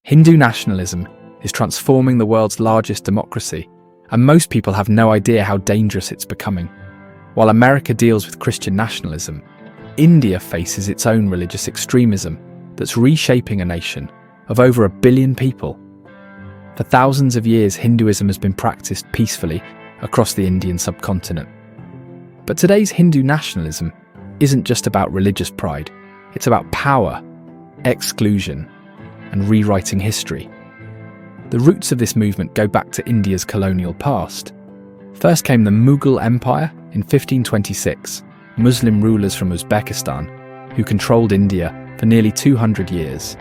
Hindu nationalism is transforming the world's largest democracy, and most people have no idea how dangerous it's becoming. While America deals with Christian nationalism, India faces its own religious extremism that's reshaping a nation of over 1 billion people. For thousands of years, Hinduism has been practiced peacefully across the Indian subcontinent. But today's Hindu nationalism isn't just about religious pride, it's about power, exclusion, and rewriting history. The roots of this movement go back to India's colonial past. First came the Mughal Empire in 1526, Muslim rulers from Uzbekistan, who controlled India for nearly 200 years.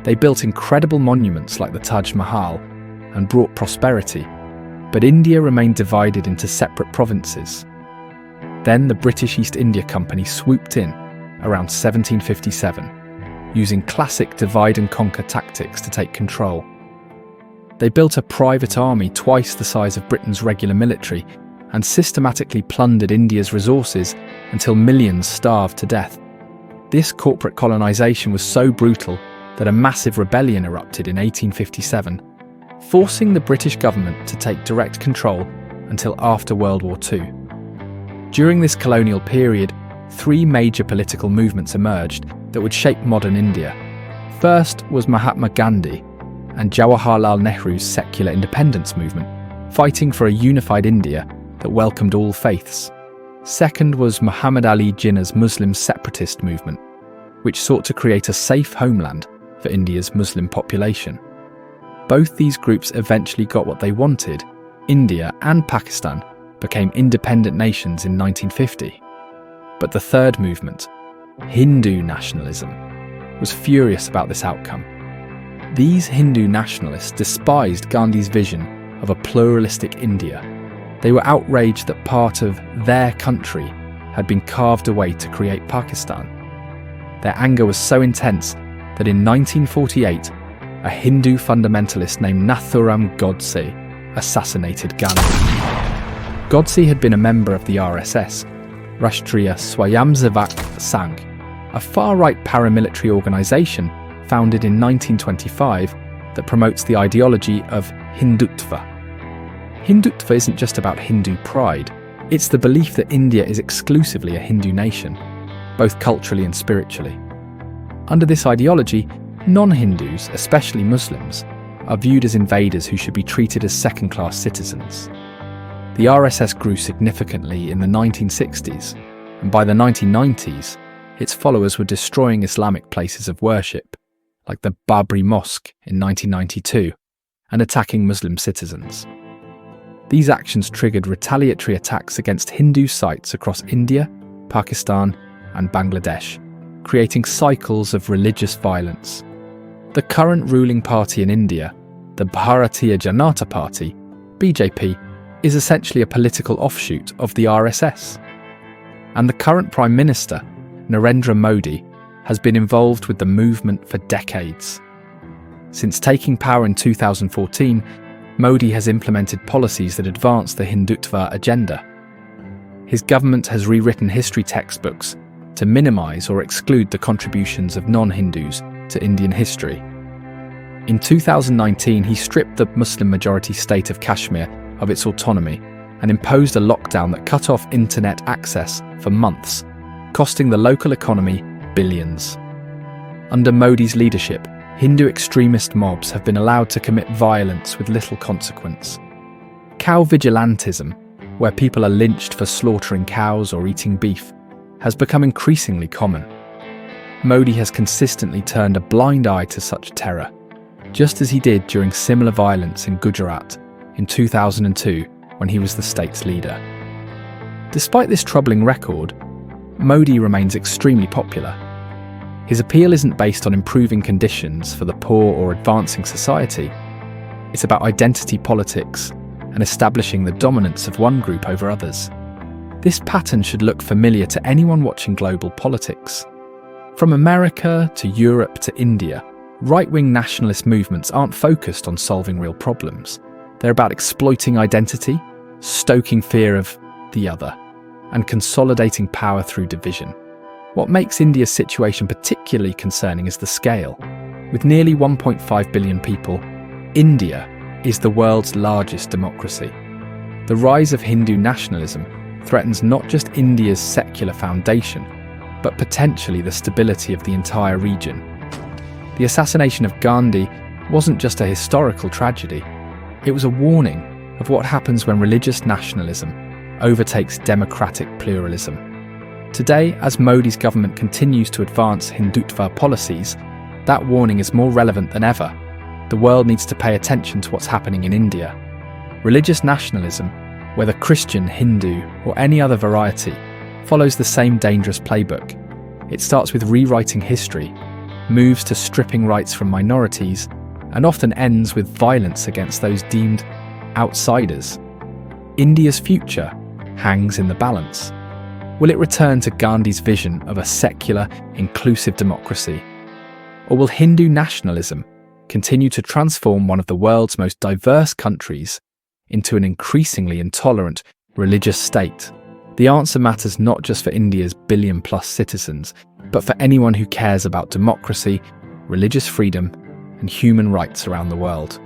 They built incredible monuments like the Taj Mahal and brought prosperity, but India remained divided into separate provinces. Then the British East India Company swooped in around 1757, using classic divide-and-conquer tactics to take control. They built a private army twice the size of Britain's regular military and systematically plundered India's resources until millions starved to death. This corporate colonisation was so brutal that a massive rebellion erupted in 1857, forcing the British government to take direct control until after World War II. During this colonial period, 3 major political movements emerged that would shape modern India. First was Mahatma Gandhi and Jawaharlal Nehru's secular independence movement, fighting for a unified India that welcomed all faiths. Second was Muhammad Ali Jinnah's Muslim separatist movement, which sought to create a safe homeland for India's Muslim population. Both these groups eventually got what they wanted. India and Pakistan became independent nations in 1950. But the third movement, Hindu nationalism, was furious about this outcome. These Hindu nationalists despised Gandhi's vision of a pluralistic India. They were outraged that part of their country had been carved away to create Pakistan. Their anger was so intense that in 1948, a Hindu fundamentalist named Nathuram Godse assassinated Gandhi. Godse had been a member of the RSS, Rashtriya Swayamsevak Sangh, a far-right paramilitary organisation founded in 1925 that promotes the ideology of Hindutva. Hindutva isn't just about Hindu pride, it's the belief that India is exclusively a Hindu nation, both culturally and spiritually. Under this ideology, non-Hindus, especially Muslims, are viewed as invaders who should be treated as second-class citizens. The RSS grew significantly in the 1960s, and by the 1990s, its followers were destroying Islamic places of worship, like the Babri Mosque in 1992, and attacking Muslim citizens. These actions triggered retaliatory attacks against Hindu sites across India, Pakistan, and Bangladesh, creating cycles of religious violence. The current ruling party in India, the Bharatiya Janata Party, BJP, is essentially a political offshoot of the RSS. And the current Prime Minister, Narendra Modi, has been involved with the movement for decades. Since taking power in 2014, Modi has implemented policies that advance the Hindutva agenda. His government has rewritten history textbooks to minimise or exclude the contributions of non-Hindus to Indian history. In 2019, he stripped the Muslim-majority state of Kashmir of its autonomy and imposed a lockdown that cut off internet access for months, costing the local economy billions. Under Modi's leadership, Hindu extremist mobs have been allowed to commit violence with little consequence. Cow vigilantism, where people are lynched for slaughtering cows or eating beef, has become increasingly common. Modi has consistently turned a blind eye to such terror, just as he did during similar violence in Gujarat in 2002 when he was the state's leader. Despite this troubling record, Modi remains extremely popular. His appeal isn't based on improving conditions for the poor or advancing society. It's about identity politics and establishing the dominance of one group over others. This pattern should look familiar to anyone watching global politics. From America to Europe to India, right-wing nationalist movements aren't focused on solving real problems. They're about exploiting identity, stoking fear of the other, and consolidating power through division. What makes India's situation particularly concerning is the scale. With nearly 1.5 billion people, India is the world's largest democracy. The rise of Hindu nationalism threatens not just India's secular foundation, but potentially the stability of the entire region. The assassination of Gandhi wasn't just a historical tragedy, it was a warning of what happens when religious nationalism overtakes democratic pluralism. Today, as Modi's government continues to advance Hindutva policies, that warning is more relevant than ever. The world needs to pay attention to what's happening in India. Religious nationalism, whether Christian, Hindu, or any other variety, follows the same dangerous playbook. It starts with rewriting history, moves to stripping rights from minorities, and often ends with violence against those deemed outsiders. India's future hangs in the balance. Will it return to Gandhi's vision of a secular, inclusive democracy? Or will Hindu nationalism continue to transform one of the world's most diverse countries into an increasingly intolerant religious state? The answer matters not just for India's billion-plus citizens, but for anyone who cares about democracy, religious freedom, and human rights around the world.